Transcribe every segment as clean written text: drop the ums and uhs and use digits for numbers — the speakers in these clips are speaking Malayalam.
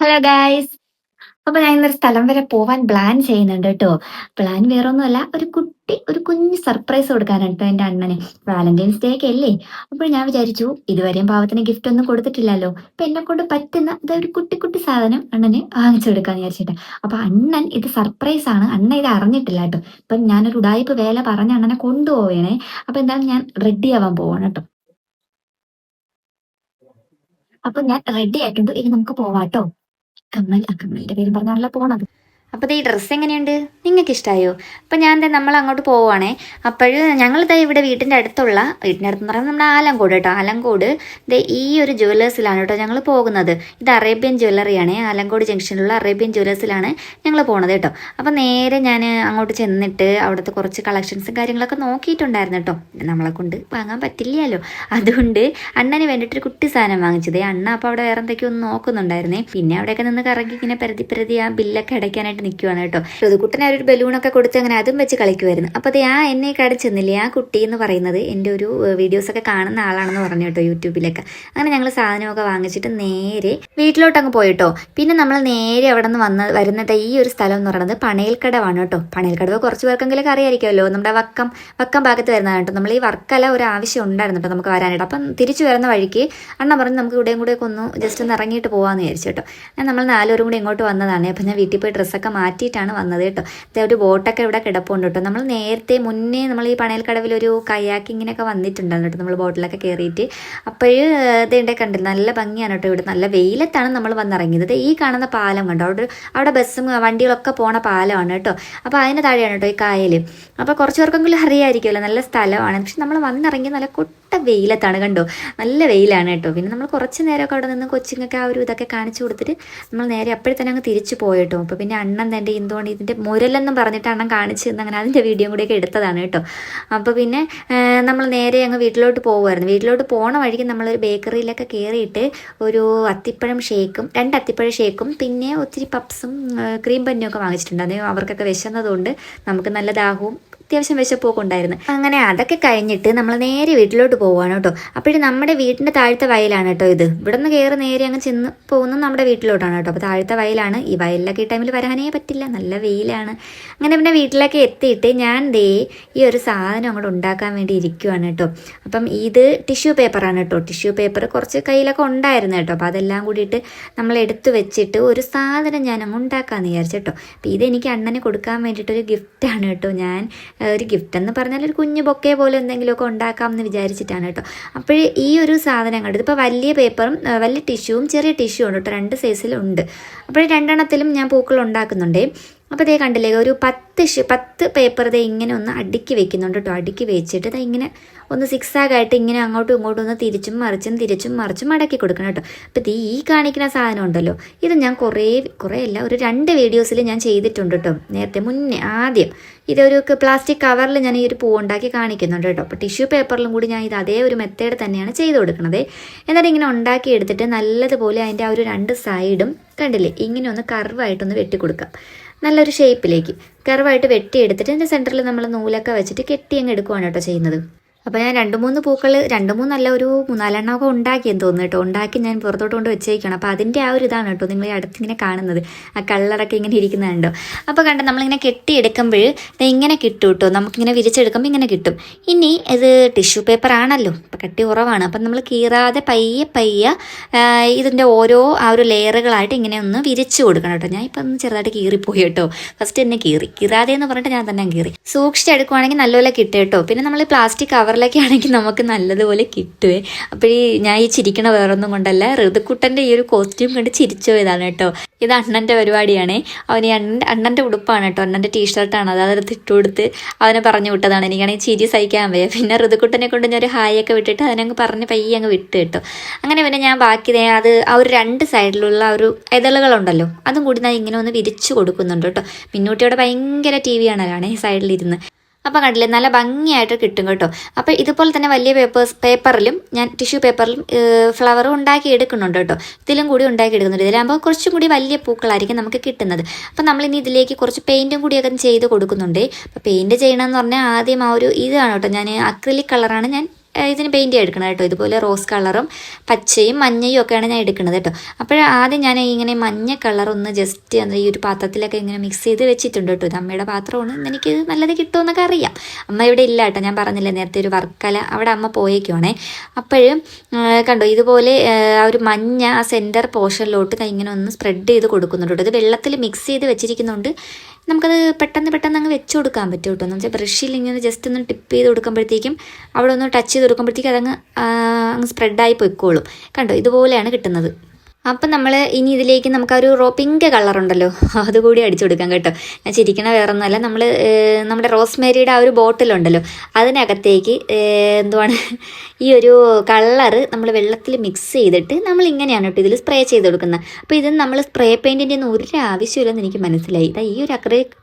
Hello guys. അപ്പൊ ഞാൻ ഇന്നൊരു സ്ഥലം വരെ പോവാൻ പ്ലാൻ ചെയ്യുന്നുണ്ട് കേട്ടോ. പ്ലാൻ വേറൊന്നുമല്ല, ഒരു കുഞ്ഞ് സർപ്രൈസ് കൊടുക്കാനാണ് കേട്ടോ എൻ്റെ അണ്ണന്. വാലന്റൈൻസ് ഡേ ഒക്കെ അല്ലേ. അപ്പോൾ ഞാൻ വിചാരിച്ചു ഇതുവരെയും പാവത്തിന് ഗിഫ്റ്റ് ഒന്നും കൊടുത്തിട്ടില്ലല്ലോ. അപ്പൊ എന്നെ കൊണ്ട് പറ്റുന്ന ഒരു കുട്ടി കുട്ടി സാധനം അണ്ണന് വാങ്ങിച്ചു കൊടുക്കാന്ന് വിചാരിച്ചിട്ട്. അപ്പൊ അണ്ണൻ ഇത് സർപ്രൈസ് ആണ്, അണ്ണൻ ഇത് അറിഞ്ഞിട്ടില്ല കേട്ടോ. അപ്പൊ ഞാനൊരു ഉടായിപ്പ് വേല പറഞ്ഞ് അണ്ണനെ കൊണ്ടുപോവേണേ. അപ്പൊ എന്തായാലും ഞാൻ റെഡി ആവാൻ പോവാണ് കേട്ടോ. അപ്പൊ ഞാൻ റെഡി ആയിട്ടുണ്ട്, ഇനി നമുക്ക് പോവാട്ടോ. കമ്മലിന്റെ പേരും പറഞ്ഞാണല്ലോ പോണത്. അപ്പോൾ ഈ ഡ്രസ്സ് എങ്ങനെയുണ്ട്? നിങ്ങൾക്ക് ഇഷ്ടമായോ? അപ്പോൾ ഞാൻ ദേ നമ്മൾ അങ്ങോട്ട് പോവുകയാണേ. അപ്പോൾ ഞങ്ങളിതാ ഇവിടെ വീട്ടിൻ്റെ അടുത്തെന്ന് പറയുമ്പോൾ നമ്മുടെ ആലങ്കോട് കേട്ടോ. ആലങ്കോട് ഈ ഒരു ജ്വല്ലേഴ്സിലാണ് കേട്ടോ ഞങ്ങൾ പോകുന്നത്. ഇത് അറേബ്യൻ ജ്വല്ലറിയാണ്. ആലങ്കോട് ജംഗ്ഷനിലുള്ള അറേബ്യൻ ജ്വല്ലേഴ്സിലാണ് ഞങ്ങൾ പോണത് കേട്ടോ. അപ്പോൾ നേരെ ഞാൻ അങ്ങോട്ട് ചെന്നിട്ട് അവിടുത്തെ കുറച്ച് കളക്ഷൻസും കാര്യങ്ങളൊക്കെ നോക്കിയിട്ടുണ്ടായിരുന്നു കേട്ടോ. നമ്മളെ കൊണ്ട് വാങ്ങാൻ പറ്റില്ലല്ലോ, അതുകൊണ്ട് അണ്ണന് വേണ്ടിയിട്ടൊരു കുട്ടി സാധനം വാങ്ങിച്ചത്. അണ്ണ അപ്പോൾ അവിടെ വേറെ എന്തൊക്കെയോ ഒന്ന് നോക്കുന്നുണ്ടായിരുന്നേ. പിന്നെ അവിടെയൊക്കെ നിന്ന് കറങ്ങി ഇങ്ങനെ പരതി ആ ബില്ലൊക്കെ അടയ്ക്കാനായിട്ട് നിൽക്കുവാണ് കേട്ടോ. ഋതുക്കുട്ടനെ ഒരു ബലൂണൊക്കെ കൊടുത്ത് അങ്ങനെ അതും വെച്ച് കളിക്കുമായിരുന്നു. അപ്പോൾ അത് എന്നെ കടിച്ചെന്നില്ലേ ആ കുട്ടി എന്ന് പറയുന്നത് എൻ്റെ ഒരു വീഡിയോസൊക്കെ കാണുന്ന ആളാണെന്ന് പറഞ്ഞു കേട്ടോ, യൂട്യൂബിലൊക്കെ. അങ്ങനെ ഞങ്ങൾ സാധനമൊക്കെ വാങ്ങിച്ചിട്ട് നേരെ വീട്ടിലോട്ട് അങ്ങ് പോയിട്ടോ. പിന്നെ നമ്മൾ നേരെ അവിടെ നിന്ന് വരുന്നത് ഈ ഒരു സ്ഥലം എന്ന് പറയുന്നത് പണയൽക്കടവാണ് കേട്ടോ. പണയൽക്കടവ് കുറച്ച് പേർക്കെങ്കിലും അറിയായിരിക്കുമല്ലോ, നമ്മുടെ വക്കം ഭാഗത്ത് വരുന്നതാണ് കേട്ടോ. നമ്മൾ ഈ വർക്കല ഒരു ആവശ്യം ഉണ്ടായിരുന്നു കേട്ടോ നമുക്ക് വരാനായിട്ട്. അപ്പം തിരിച്ചു വരുന്ന വഴിക്ക് അണ്ണ പറഞ്ഞ് നമുക്ക് ഇവിടെയും കൂടെ ഒക്കെ ഒന്ന് ജസ്റ്റ് ഒന്ന് ഇറങ്ങിയിട്ട് പോകാമെന്ന് വിചാരിച്ചു കേട്ടോ. നമ്മൾ നാലുപേരും കൂടി ഇങ്ങോട്ട് വന്നതാണ്. അപ്പം ഞാൻ വീട്ടിൽ പോയി ഡ്രസ്സൊക്കെ മാറ്റിയിട്ടാണ് വന്നത് കേട്ടോ. ഒരു ബോട്ടൊക്കെ ഇവിടെ കിടപ്പുണ്ട് കേട്ടോ. നമ്മൾ മുന്നേ നമ്മൾ ഈ പണയൽക്കടവിൽ ഒരു കയാക്കിങ്ങിനൊക്കെ വന്നിട്ടുണ്ടായിരുന്നു കേട്ടോ, നമ്മൾ ബോട്ടിലൊക്കെ കയറിയിട്ട്. അപ്പോഴ് ഇതേണ്ട കണ്ടില്ല, നല്ല ഭംഗിയാണ് കേട്ടോ. ഇവിടെ നല്ല വെയിലത്താണ് നമ്മൾ വന്നിറങ്ങിയത്. ഈ കാണുന്ന പാലം കണ്ടോ, അവിടെ ബസ്സും വണ്ടികളൊക്കെ പോണ പാലമാണ് കേട്ടോ. അപ്പോൾ അതിന് താഴെയാണ് കേട്ടോ ഈ കായൽ. അപ്പോൾ കുറച്ച് പേർക്കെങ്കിലും അറിയാമായിരിക്കുമല്ലോ, നല്ല സ്ഥലമാണ്. പക്ഷെ നമ്മൾ വന്നിറങ്ങി നല്ല കൊട്ട വെയിലത്താണ് കണ്ടോ, നല്ല വെയിലാണ് കേട്ടോ. പിന്നെ നമ്മൾ കുറച്ച് നേരമൊക്കെ അവിടെ നിന്ന് കൊച്ചിങ്ങൊക്കെ ആ ഒരു ഇതൊക്കെ കാണിച്ചു കൊടുത്തിട്ട് നമ്മൾ നേരെ അപ്പോഴേ തന്നെ അങ്ങ് തിരിച്ചു പോയിട്ടോ. അപ്പോൾ പിന്നെ അണ്ണൻ തൻ്റെ എന്തുകൊണ്ട് ഇതിൻ്റെ മുരലെന്നും പറഞ്ഞിട്ട് അണ്ണൻ കാണിച്ച് തന്ന് അങ്ങനെ അതിൻ്റെ വീഡിയോ കൂടെയൊക്കെ എടുത്തതാണ് കേട്ടോ. അപ്പോൾ പിന്നെ നമ്മൾ നേരെ അങ്ങ് വീട്ടിലോട്ട് പോകുമായിരുന്നു. വീട്ടിലോട്ട് പോണ വഴിക്ക് നമ്മളൊരു ബേക്കറിയിലൊക്കെ കയറിയിട്ട് ഒരു അത്തിപ്പഴം ഷേക്കും 2 അത്തിപ്പഴം ഷേക്കും പിന്നെ ഒത്തിരി പപ്സും ക്രീം ബന്നും ഒക്കെ വാങ്ങിച്ചിട്ടുണ്ട്. അവർക്കൊക്കെ വിശന്നതുകൊണ്ട് നമുക്ക് നല്ല ദാഹവും അത്യാവശ്യം വിശപ്പൊക്കെ ഉണ്ടായിരുന്നു. അങ്ങനെ അതൊക്കെ കഴിഞ്ഞിട്ട് നമ്മൾ നേരെ വീട്ടിലോട്ട് പോവുകയാണ് കേട്ടോ. അപ്പോഴും നമ്മുടെ വീട്ടിൻ്റെ താഴത്തെ വയലാണ് കേട്ടോ ഇത്. ഇവിടെ നിന്ന് കയറി നേരെ അങ്ങ് ചെന്ന് പോകുന്നത് നമ്മുടെ വീട്ടിലോട്ടാണ് കേട്ടോ. അപ്പോൾ താഴത്തെ വയലാണ്. ഈ വയലിലൊക്കെ ഈ ടൈമിൽ വരാനേ പറ്റില്ല, നല്ല വെയിലാണ്. അങ്ങനെ പിന്നെ വീട്ടിലൊക്കെ എത്തിയിട്ട് ഞാൻ ഈ ഒരു സാധനം അങ്ങോട്ട് ഉണ്ടാക്കാൻ വേണ്ടി ഇരിക്കുവാണ് കേട്ടോ. അപ്പം ഇത് ടിഷ്യൂ പേപ്പറാണ് കേട്ടോ. ടിഷ്യൂ പേപ്പർ കുറച്ച് കയ്യിലൊക്കെ ഉണ്ടായിരുന്നു കേട്ടോ. അപ്പോൾ അതെല്ലാം കൂടിയിട്ട് നമ്മൾ എടുത്തു വെച്ചിട്ട് ഒരു സാധനം ഞാൻ അങ്ങ് ഉണ്ടാക്കാമെന്ന് വിചാരിച്ചു കേട്ടോ. അപ്പോൾ ഇതെനിക്ക് അണ്ണന് കൊടുക്കാൻ വേണ്ടിയിട്ടൊരു ഗിഫ്റ്റാണ് കേട്ടോ. ഞാൻ ഒരു ഗിഫ്റ്റ് എന്ന് പറഞ്ഞാൽ ഒരു കുഞ്ഞു ബൊക്കെ പോലെ എന്തെങ്കിലുമൊക്കെ ഉണ്ടാക്കാമെന്ന് വിചാരിച്ചിട്ടാണ് കേട്ടോ. അപ്പോൾ ഈ ഒരു സാധനം കണ്ടത് ഇപ്പോൾ വലിയ പേപ്പറും വലിയ ടിഷ്യൂവും ചെറിയ ടിഷ്യൂ ഉണ്ട് കേട്ടോ, 2 സൈസിലുണ്ട്. അപ്പോൾ 2 ഞാൻ പൂക്കൾ ഉണ്ടാക്കുന്നുണ്ട്. അപ്പോൾ ഇതേ കണ്ടില്ലേ, ഒരു 10 പേപ്പർ ഇതേ ഇങ്ങനെ ഒന്ന് അടുക്കി വെക്കുന്നുണ്ട് കേട്ടോ. അടുക്കി വെച്ചിട്ട് ഇതാ ഇങ്ങനെ ഒന്ന് സിക്സാഗായിട്ട് ഇങ്ങനെ അങ്ങോട്ടും ഇങ്ങോട്ടും ഒന്ന് തിരിച്ചും മറിച്ചും മടക്കി കൊടുക്കണം കേട്ടോ. അപ്പോൾ ഈ കാണിക്കുന്ന സാധനം ഉണ്ടല്ലോ, ഇത് ഞാൻ കുറേ അല്ല, ഒരു 2 വീഡിയോസിൽ ഞാൻ ചെയ്തിട്ടുണ്ട് കേട്ടോ. നേരത്തെ മുന്നേ ആദ്യം ഇതൊരു പ്ലാസ്റ്റിക് കവറിൽ ഞാൻ ഈ ഒരു പൂ ഉണ്ടാക്കി കാണിക്കുന്നുണ്ട് കേട്ടോ. അപ്പോൾ ടിഷ്യൂ പേപ്പറിലും കൂടി ഞാൻ ഇത് അതേ ഒരു മെത്തേഡ് തന്നെയാണ് ചെയ്ത് കൊടുക്കുന്നത്. എന്നിട്ട് ഇങ്ങനെ ഉണ്ടാക്കി എടുത്തിട്ട് നല്ലതുപോലെ അതിൻ്റെ ആ ഒരു 2 സൈഡും കണ്ടില്ലേ ഇങ്ങനെ ഒന്ന് കർവായിട്ടൊന്ന് വെട്ടിക്കൊടുക്കാം. നല്ലൊരു ഷേപ്പിലേക്ക് കർവായിട്ട് വെട്ടിയെടുത്തിട്ട് ഇതിൻ്റെ സെൻറ്ററിൽ നമ്മൾ നൂലൊക്കെ വെച്ചിട്ട് കെട്ടി അങ്ങ് എടുക്കുവാണ് കേട്ടോ ചെയ്യുന്നത്. അപ്പോൾ ഞാൻ 2-3 പൂക്കൾ 2-3 ഒരു 4 ഒക്കെ ഉണ്ടാക്കിയെന്ന് തോന്നുന്നു കേട്ടോ. ഉണ്ടാക്കി ഞാൻ പുറത്തോട്ട് കൊണ്ട് വെച്ചേക്കണം. അപ്പോൾ അതിൻ്റെ ആ ഒരു ഇതാണ് കേട്ടോ നിങ്ങൾ ഈ അടുത്തിങ്ങനെ കാണുന്നത്. ആ കളറൊക്കെ ഇങ്ങനെ ഇരിക്കുന്നുണ്ടോ. അപ്പോൾ കണ്ട നമ്മളിങ്ങനെ കെട്ടിയെടുക്കുമ്പോൾ ഇങ്ങനെ കിട്ടും കേട്ടോ. നമുക്കിങ്ങനെ വിരിച്ചെടുക്കുമ്പോൾ ഇങ്ങനെ കിട്ടും. ഇനി ഇത് ടിഷ്യൂ പേപ്പർ ആണല്ലോ, അപ്പോൾ കട്ടി കുറവാണ്. അപ്പം നമ്മൾ കീറാതെ പയ്യെ ഇതിൻ്റെ ഓരോ ആ ഒരു ലെയറുകളായിട്ട് ഇങ്ങനെ ഒന്ന് വിരിച്ചു കൊടുക്കണം കേട്ടോ. ഞാൻ ഇപ്പം ഒന്ന് ചെറുതായിട്ട് കീറിപ്പോയി കേട്ടോ. ഫസ്റ്റ് തന്നെ കീറാതെ എന്ന് പറഞ്ഞിട്ട് ഞാൻ തന്നെ കീറി. സൂക്ഷിച്ചെടുക്കുവാണെങ്കിൽ നല്ലപോലെ കിട്ടും കേട്ടോ. പിന്നെ നമ്മൾ പ്ലാസ്റ്റിക് കവറിലൊക്കെ ആണെങ്കിൽ നമുക്ക് നല്ലതുപോലെ കിട്ടുവേ. അപ്പോൾ ഞാൻ ഈ ചിരിക്കണ വേറൊന്നും കൊണ്ടല്ല, ഋതുക്കുട്ടൻ്റെ ഈ ഒരു കോസ്റ്റ്യൂം കണ്ട് ചിരിച്ചു പോയതാണ് കേട്ടോ. ഇത് അണ്ണൻ്റെ പരിപാടിയാണേ. അവന് അണ്ണൻ്റെ ഉടുപ്പാണ് കേട്ടോ, അണ്ണൻ്റെ ടീഷർട്ടാണ്. അതെടുത്ത് ഇട്ട് കൊടുത്ത് അവനെ പറഞ്ഞു വിട്ടതാണ്. എനിക്കാണെങ്കിൽ ചിരി സഹിക്കാൻ വയ്യ. പിന്നെ ഋതുക്കുട്ടനെ കൊണ്ട് ഞാൻ ഒരു ഹായൊക്കെ വിട്ടിട്ട് അതിനങ്ങ് പറഞ്ഞ് പയ്യെ അങ്ങ് വിട്ട് കേട്ടോ. അങ്ങനെ പിന്നെ ഞാൻ ബാക്കി അത് ആ ഒരു 2 സൈഡിലുള്ള ആ ഒരു ഇതളുകളുണ്ടല്ലോ അതും കൂടി ഞാൻ ഇങ്ങനെ ഒന്ന് വിരിച്ചു കൊടുക്കുന്നുണ്ട് കേട്ടോ. മിന്നൂട്ടിയോടെ ഭയങ്കര TV കാണലാണേ സൈഡിലിരുന്ന്. അപ്പോൾ കണ്ടില്ലേ നല്ല ഭംഗിയായിട്ട് കിട്ടും കേട്ടോ. അപ്പോൾ ഇതുപോലെ തന്നെ വലിയ പേപ്പറിലും ഞാൻ ടിഷ്യൂ പേപ്പറിലും ഫ്ലവറും ഉണ്ടാക്കി എടുക്കുന്നുണ്ട് കേട്ടോ. ഇതിലും കൂടി ഉണ്ടാക്കി എടുക്കുന്നുണ്ട്. ഇതിലാകുമ്പോൾ കുറച്ചും കൂടി വലിയ പൂക്കളായിരിക്കും നമുക്ക് കിട്ടുന്നത്. അപ്പോൾ നമ്മളിനി ഇതിലേക്ക് കുറച്ച് പെയിൻറ്റും കൂടിയൊക്കെ ചെയ്ത് കൊടുക്കുന്നുണ്ട്. അപ്പോൾ പെയിൻറ്റ് ചെയ്യണമെന്ന് പറഞ്ഞാൽ ആദ്യം ആ ഒരു ഇതാണ് കേട്ടോ, ഞാൻ അക്രിലിക് കളറാണ് ഞാൻ ഇതിന് പെയിൻറ്റ് എടുക്കണം കേട്ടോ. ഇതുപോലെ റോസ് കളറും പച്ചയും മഞ്ഞയും ഒക്കെയാണ് ഞാൻ എടുക്കുന്നത് കേട്ടോ. അപ്പോൾ ആദ്യം ഞാൻ ഇങ്ങനെ മഞ്ഞ കളർ ഒന്ന് ജസ്റ്റ് ഈ ഒരു പാത്രത്തിലൊക്കെ ഇങ്ങനെ മിക്സ് ചെയ്ത് വെച്ചിട്ടുണ്ട് കേട്ടോ. ഇത് അമ്മയുടെ പാത്രമാണ്, എനിക്ക് നല്ലത് കിട്ടുമെന്നൊക്കെ അറിയാം. അമ്മ ഇവിടെ ഇല്ല കേട്ടോ, ഞാൻ പറഞ്ഞില്ലേ നേരത്തെ ഒരു വർക്കല, അവിടെ അമ്മ പോയേക്കുവാണേ. അപ്പോഴും കണ്ടോ ഇതുപോലെ ആ ഒരു മഞ്ഞ ആ സെൻറ്റർ പോർഷനിലോട്ട് ഇങ്ങനെ ഒന്ന് സ്പ്രെഡ് ചെയ്ത് കൊടുക്കുന്നുണ്ട് കേട്ടോ. ഇത് വെള്ളത്തിൽ മിക്സ് ചെയ്ത് വെച്ചിരിക്കുന്നതുകൊണ്ട് നമുക്കത് പെട്ടെന്ന് അങ്ങ് വെച്ച് കൊടുക്കാൻ പറ്റും കേട്ടോ. എന്ന് വെച്ചാൽ ബ്രഷിൽ ഇങ്ങനെ ജസ്റ്റ് ഒന്ന് ടിപ്പ് ചെയ്ത് കൊടുക്കുമ്പോഴത്തേക്കും അവിടെ ഒന്ന് ടച്ച് ചെയ്ത് കൊടുക്കുമ്പോഴത്തേക്കും അങ്ങ് സ്പ്രെഡായി പൊയ്ക്കോളും. കണ്ടോ ഇതുപോലെയാണ് കിട്ടുന്നത്. അപ്പം നമ്മൾ ഇനി ഇതിലേക്ക് നമുക്ക് ആ ഒരു പിങ്ക് കളറുണ്ടല്ലോ അതുകൂടി അടിച്ചു കൊടുക്കാം കേട്ടോ. ഞാൻ ചിരിക്കണ വേറൊന്നുമല്ല, നമ്മുടെ റോസ്മേരിയുടെ ആ ഒരു ബോട്ടിലുണ്ടല്ലോ അതിനകത്തേക്ക് എന്തുവാണ് ഈ ഒരു കളറ് നമ്മൾ വെള്ളത്തിൽ മിക്സ് ചെയ്തിട്ട് നമ്മൾ ഇങ്ങനെയാണ് കേട്ടോ ഇതിൽ സ്പ്രേ ചെയ്ത് കൊടുക്കുന്നത്. അപ്പോൾ ഇത് നമ്മൾ സ്പ്രേ പെയിൻറ്റിൻ്റെ ഒന്നും ഒരു ആവശ്യമില്ലെന്ന് എനിക്ക് മനസ്സിലായി. ഈ ഒരു അക്രിലിക്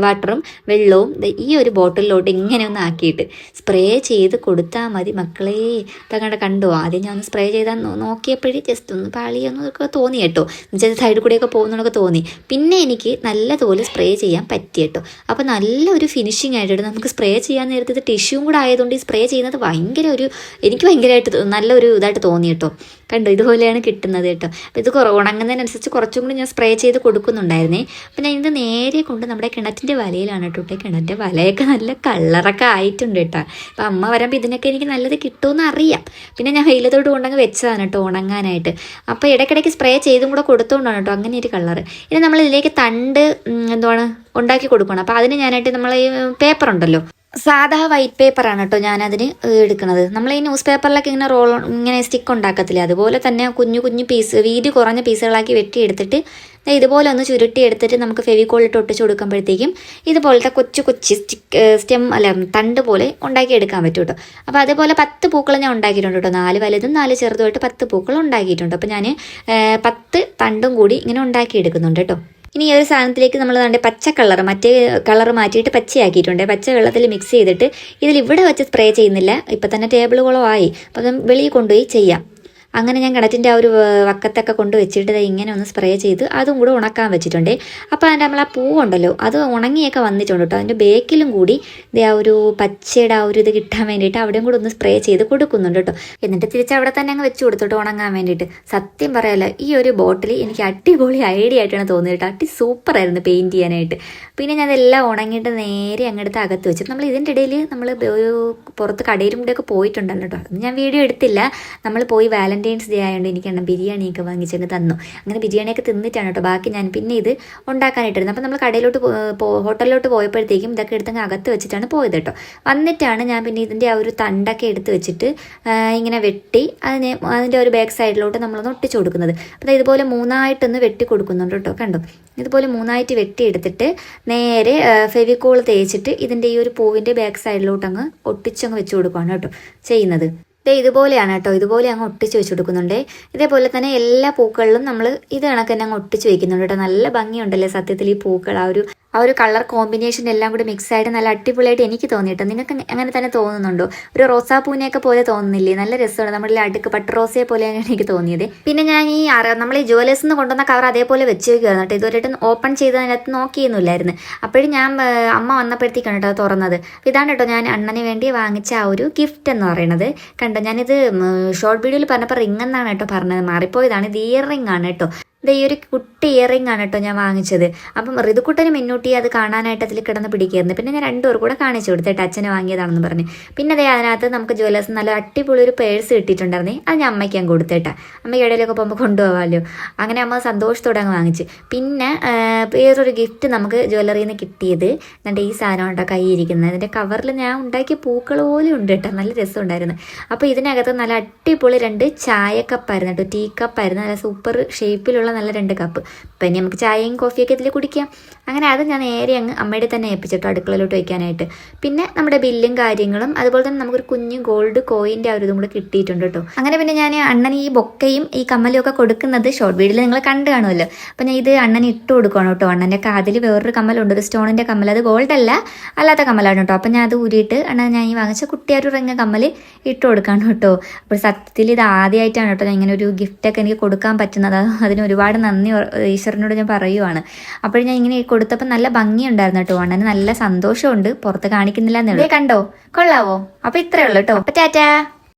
വാട്ടറും വെള്ളവും ഈ ഒരു ബോട്ടിലോട്ട് ഇങ്ങനെ ഒന്ന് ആക്കിയിട്ട് സ്പ്രേ ചെയ്ത് കൊടുത്താൽ മതി മക്കളെ. ഇതങ്ങോട്ട് കണ്ടോ, ആദ്യം ഞാൻ ഒന്ന് സ്പ്രേ ചെയ്താൽ നോക്കിയപ്പോഴേ ജസ്റ്റ് ഒന്ന് പാളിയൊന്നും ഒക്കെ തോന്നി കേട്ടോ. എന്നുവെച്ചാൽ സൈഡിൽ കൂടെയൊക്കെ പോകുന്നതൊക്കെ തോന്നി. പിന്നെ എനിക്ക് നല്ലതുപോലെ സ്പ്രേ ചെയ്യാൻ പറ്റി കേട്ടോ. അപ്പോൾ നല്ലൊരു ഫിനിഷിംഗ് ആയിട്ട് നമുക്ക് സ്പ്രേ ചെയ്യാൻ നേരത്തെ ഇത് ടിഷ്യൂവും കൂടെ ആയതുകൊണ്ട് ഈ സ്പ്രേ ചെയ്യുന്നത് എനിക്ക് ഭയങ്കരമായിട്ട് നല്ലൊരു ഇതായിട്ട് തോന്നി കേട്ടോ. കണ്ടോ ഇതുപോലെയാണ് കിട്ടുന്നത് കേട്ടോ. അപ്പോൾ ഇത് ഉണങ്ങുന്നതിനനുസരിച്ച് കുറച്ചും കൂടി ഞാൻ സ്പ്രേ ചെയ്ത് കൊടുക്കുന്നുണ്ടായിരുന്നേ. അപ്പോൾ ഞാൻ ഇത് നേരെ കൊണ്ട് നമ്മുടെ കിണറ്റിൻ്റെ വലയിലാണ് കേട്ടോ. കിണറ്റിൻ്റെ വലയൊക്കെ നല്ല കളറൊക്കെ ആയിട്ടുണ്ട് കേട്ടോ. അപ്പോൾ അമ്മ വരുമ്പോൾ ഇതിനൊക്കെ എനിക്ക് നല്ലത് കിട്ടുമെന്ന് അറിയാം. പിന്നെ ഞാൻ വെയിലത്തോട്ട് കൊണ്ടങ്ങ് വെച്ചതാണ് കേട്ടോ ഉണങ്ങാനായിട്ട്. അപ്പോൾ ഇടയ്ക്കിടയ്ക്ക് സ്പ്രേ ചെയ്തും കൂടെ കൊടുത്തുകൊണ്ടാണ് കേട്ടോ അങ്ങനെ ഒരു കളറ്. ഇനി നമ്മൾ ഇതിലേക്ക് തണ്ട് ഉണ്ടാക്കി കൊടുക്കണം. അപ്പോൾ അതിന് ഞാനായിട്ട് നമ്മൾ ഈ പേപ്പർ ഉണ്ടല്ലോ, സാധാ വൈറ്റ് പേപ്പറാണ് കേട്ടോ ഞാനതിന് എടുക്കുന്നത്. നമ്മൾ ഈ ന്യൂസ് പേപ്പറിലൊക്കെ ഇങ്ങനെ സ്റ്റിക്ക് ഉണ്ടാക്കത്തില്ലേ, അതുപോലെ തന്നെ കുഞ്ഞു പീസ് വീതി കുറഞ്ഞ പീസുകളാക്കി വെട്ടിയെടുത്തിട്ട് ഇതുപോലെ ഒന്ന് ചുരുട്ടി എടുത്തിട്ട് നമുക്ക് ഫെവിക്കോളിട്ട് ഒട്ടിച്ച് കൊടുക്കുമ്പോഴത്തേക്കും ഇതുപോലത്തെ കൊച്ചു തണ്ട് പോലെ ഉണ്ടാക്കിയെടുക്കാൻ പറ്റും കേട്ടോ. അപ്പോൾ അതേപോലെ 10 പൂക്കൾ ഞാൻ ഉണ്ടാക്കിയിട്ടുണ്ട് കേട്ടോ. 4 വലുതും 4 ചെറുതുമായിട്ട് 10 പൂക്കൾ ഉണ്ടാക്കിയിട്ടുണ്ട്. അപ്പോൾ ഞാൻ 10 തണ്ടും കൂടി ഇങ്ങനെ ഉണ്ടാക്കിയെടുക്കുന്നുണ്ട് കേട്ടോ. ഇനി ഈ ഒരു സാധനത്തിലേക്ക് നമ്മൾ പച്ച കളർ മറ്റേ കളർ മാറ്റിയിട്ട് പച്ചയാക്കിയിട്ടുണ്ട്. പച്ച വെള്ളത്തിൽ മിക്സ് ചെയ്തിട്ട് ഇവിടെ വെച്ച് സ്പ്രേ ചെയ്യുന്നില്ല, ഇപ്പം തന്നെ ടേബിളുകളോ ആയി. അപ്പോൾ അത് വെളിയിൽ കൊണ്ടുപോയി ചെയ്യാം. അങ്ങനെ ഞാൻ കിണറ്റിൻ്റെ ആ ഒരു വക്കത്തൊക്കെ കൊണ്ട് വെച്ചിട്ട് ഇങ്ങനെ ഒന്ന് സ്പ്രേ ചെയ്ത് അതും കൂടെ ഉണക്കാൻ വെച്ചിട്ടുണ്ട്. അപ്പോൾ അതിൻ്റെ നമ്മൾ ആ പൂവുണ്ടല്ലോ അത് ഉണങ്ങിയൊക്കെ വന്നിട്ടുണ്ട് കേട്ടോ. അതിൻ്റെ ബേക്കിലും കൂടി ആ ഒരു പച്ചയുടെ ആ ഒരു ഇത് കിട്ടാൻ വേണ്ടിയിട്ട് അവിടെയും കൂടെ ഒന്ന് സ്പ്രേ ചെയ്ത് കൊടുക്കുന്നുണ്ട് കേട്ടോ. എന്നിട്ട് തിരിച്ച് അവിടെ തന്നെ അങ്ങ് വെച്ച് കൊടുത്തിട്ട് ഉണങ്ങാൻ വേണ്ടിയിട്ട്. സത്യം പറയാമല്ലോ ഈ ഒരു ബോട്ടിൽ എനിക്ക് അടിപൊളി ഐഡിയ ആയിട്ടാണ് തോന്നിയത് കേട്ടോ. സൂപ്പറായിരുന്നു പെയിൻറ്റ് ചെയ്യാനായിട്ട്. പിന്നെ ഞാൻ അതെല്ലാം ഉണങ്ങിയിട്ട് നേരെ അങ്ങോട്ട് അകത്ത് വെച്ചിട്ട് നമ്മൾ ഇതിൻ്റെ ഇടയിൽ നമ്മൾ പുറത്ത് കടയിലും കൂടെയൊക്കെ പോയിട്ടുണ്ടല്ലോ കേട്ടോ. അത് ഞാൻ വീഡിയോ എടുത്തില്ല. നമ്മൾ പോയി വാലന്റൈൻസ് ഡേ ആയതുകൊണ്ട് എനിക്ക് ബിരിയാണിയൊക്കെ വാങ്ങിച്ചങ്ങ് തന്നു. അങ്ങനെ ബിരിയാണിയൊക്കെ തിന്നിട്ടാണ് കേട്ടോ ബാക്കി ഞാൻ പിന്നെ ഇത് ഉണ്ടാക്കാനായിട്ടിരുന്നത്. അപ്പോൾ നമ്മൾ കടയിലോട്ട് ഹോട്ടലിലോട്ട് പോയപ്പോഴത്തേക്കും ഇതൊക്കെ എടുത്തങ്ങ് അകത്ത് വെച്ചിട്ടാണ് പോയത് കേട്ടോ. വന്നിട്ടാണ് ഞാൻ പിന്നെ ഇതിൻ്റെ ആ ഒരു തണ്ടൊക്കെ എടുത്ത് വെച്ചിട്ട് ഇങ്ങനെ വെട്ടി അതിൻ്റെ ഒരു ബാക്ക് സൈഡിലോട്ട് നമ്മളൊന്ന് ഒട്ടിച്ചു കൊടുക്കുന്നത്. അപ്പോൾ ഇതുപോലെ 3ആയിട്ടൊന്ന് വെട്ടി കൊടുക്കുന്നുണ്ട് കേട്ടോ. കണ്ടോ ഇതുപോലെ 3ആയിട്ട് വെട്ടിയെടുത്തിട്ട് നേരെ ഫെവിക്കോൾ തേച്ചിട്ട് ഇതിൻ്റെ ഈ ഒരു പൂവിൻ്റെ ബാക്ക് സൈഡിലോട്ട് അങ്ങ് ഒട്ടിച്ചങ്ങ് വെച്ച് കൊടുക്കുകയാണ് കേട്ടോ ചെയ്യുന്നത്. ഇതുപോലെയാണ് കേട്ടോ. ഇതുപോലെ അങ്ങ് ഒട്ടിച്ച് വെച്ച് കൊടുക്കുന്നുണ്ട്. ഇതേപോലെ തന്നെ എല്ലാ പൂക്കളിലും നമ്മൾ ഇത് കണക്ക് തന്നെ അങ്ങ് ഒട്ടിച്ച് വയ്ക്കുന്നുണ്ട് കേട്ടോ. നല്ല ഭംഗിയുണ്ടല്ലേ സത്യത്തിൽ ഈ പൂക്കൾ ആ ഒരു കളർ കോമ്പിനേഷൻ എല്ലാം കൂടി മിക്സ് ആയിട്ട് നല്ല അടിപൊളിയായിട്ട് എനിക്ക് തോന്നിയിട്ടോ. നിങ്ങൾക്ക് അങ്ങനെ തന്നെ തോന്നുന്നുണ്ടോ? ഒരു റോസാപ്പൂവിനെയൊക്കെ പോലെ തോന്നുന്നില്ലേ? നല്ല രസമാണ്. നമ്മുടെ അടുക്ക് പട്ട് റോസയെ പോലെയാണ് എനിക്ക് തോന്നിയത്. പിന്നെ ഞാൻ നമ്മൾ ഈ ജുവലേഴ്സിൽ നിന്ന് കൊണ്ടുവന്ന കവർ അതേപോലെ വെച്ച് വയ്ക്കുമായിരുന്നു കേട്ടോ. ഇതുവരെയായിട്ട് ഓപ്പൺ ചെയ്തതിനകത്ത് നോക്കിയൊന്നുമില്ലായിരുന്നു. അപ്പോഴും ഞാൻ അമ്മ വന്നപ്പോഴത്തേക്കാണ് കേട്ടോ തുറന്നത്. ഇതാണ് കേട്ടോ ഞാൻ അണ്ണന് വേണ്ടി വാങ്ങിച്ച ആ ഒരു ഗിഫ്റ്റ് എന്ന് പറയുന്നത്. കണ്ടോ ഞാനിത് ഷോർട്ട് വീഡിയോയിൽ പറഞ്ഞപ്പോൾ റിംഗ് എന്നാണ് കേട്ടോ പറഞ്ഞത്, മാറിപ്പോയതാണ്. ഇത് ഇയർ റിംഗ് ആണ് കേട്ടോ. ഈ ഒരു കുട്ടി ഇയറിംഗ് ആണ് കേട്ടോ ഞാൻ വാങ്ങിച്ചത്. അപ്പം ഋതുക്കുട്ടന് മുന്നൂട്ടി അത് കാണാനായിട്ട് അതിൽ കിടന്ന് പിടിക്കുകയായിരുന്നു. പിന്നെ ഞാൻ 2 പേർ കൂടെ കാണിച്ചു കൊടുത്തേട്ട് അച്ഛന് വാങ്ങിയതാണെന്ന് പറഞ്ഞ്. പിന്നെ അതിനകത്ത് നമുക്ക് ജ്വല്ലേഴ്സ് നല്ല അടിപൊളി ഒരു പേഴ്സ് കിട്ടിയിട്ടുണ്ടായിരുന്നേ. അത് ഞാൻ അമ്മയ്ക്ക് ഞാൻ കൊടുത്തേട്ടാ. അമ്മയ്ക്ക് ഇടയിലൊക്കെ പോകുമ്പോൾ കൊണ്ടുപോകാമല്ലോ. അങ്ങനെ അമ്മ സന്തോഷത്തോടെ അങ്ങ് വാങ്ങിച്ചു. പിന്നെ വേറൊരു ഗിഫ്റ്റ് നമുക്ക് ജ്വല്ലറിയിൽ നിന്ന് കിട്ടിയത് എന്നിട്ട് ഈ സാധനം കേട്ടോ കൈയിരിക്കുന്നത്. അതിൻ്റെ കവറിൽ ഞാൻ ഉണ്ടാക്കിയ പൂക്കൾ പോലും ഉണ്ട് കേട്ടോ. നല്ല രസമുണ്ടായിരുന്നു. അപ്പോൾ ഇതിനകത്ത് നല്ല അടിപൊളി 2 ചായ കപ്പായിരുന്നു കേട്ടോ. ടീ കപ്പായിരുന്നു. നല്ല സൂപ്പർ ഷേപ്പിലുള്ള നല്ല 2 കപ്പ്. അപ്പം ഇനി നമുക്ക് ചായയും കോഫിയൊക്കെ ഇതിൽ കുടിക്കാം. അങ്ങനെ അത് ഞാൻ നേരെ അങ്ങ് അമ്മയുടെ തന്നെ ഏൽപ്പിച്ചിട്ടോ അടുക്കളയിലോട്ട് വയ്ക്കാനായിട്ട്. പിന്നെ നമ്മുടെ ബില്ലും കാര്യങ്ങളും അതുപോലെ തന്നെ നമുക്കൊരു കുഞ്ഞു ഗോൾഡ് കോയിൻ്റെ ആ ഒരു ഇതും കൂടെ കിട്ടിയിട്ടുണ്ട് കേട്ടോ. അങ്ങനെ പിന്നെ ഞാൻ അണ്ണന് ഈ ബൊക്കയും ഈ കമ്മലും ഒക്കെ കൊടുക്കുന്നത് ഷോർട്ട് വീഡിയോയിൽ നിങ്ങൾ കണ്ടു കാണുമല്ലോ. അപ്പം ഞാൻ ഇത് അണ്ണന് ഇട്ട് കൊടുക്കണം കേട്ടോ. അണ്ണൻ്റെ കാതിൽ വേറൊരു കമ്മലുണ്ട്, ഒരു സ്റ്റോണിൻ്റെ കമ്മൽ. അത് ഗോൾഡ് അല്ലാത്ത കമ്മലാണ് കേട്ടോ. അപ്പം ഞാൻ അത് ഊരിയിട്ട് അണ്ണൻ ഞാൻ ഈ വാങ്ങിച്ച കുട്ടിയായൊരു റിങ് കമ്മൽ ഇട്ട് കൊടുക്കാണ് കേട്ടോ. അപ്പോൾ സത്യത്തിൽ ഇത് ആദ്യമായിട്ടാണ് കേട്ടോ ഞാൻ ഇങ്ങനെ ഒരു ഗിഫ്റ്റൊക്കെ എനിക്ക് കൊടുക്കാൻ പറ്റുന്നത്. അതിന് ഒരുപാട് നന്ദി ഈശ്വരനോട് ഞാൻ പറയുവാണ്. അപ്പോൾ ഞാൻ ഇങ്ങനെ കൊടുത്തപ്പോൾ നല്ല ഭംഗിയുണ്ടായിരുന്നു കേട്ടോ. അണ്ണന് നല്ല സന്തോഷമുണ്ട്. പുറത്ത് കാണിക്കുന്നില്ല എന്നുള്ളത്. കണ്ടോ കൊള്ളാവോ? അപ്പോൾ ഇത്രയേ ഉള്ളൂ കേട്ടോ. അപ്പോൾ ടാറ്റാ.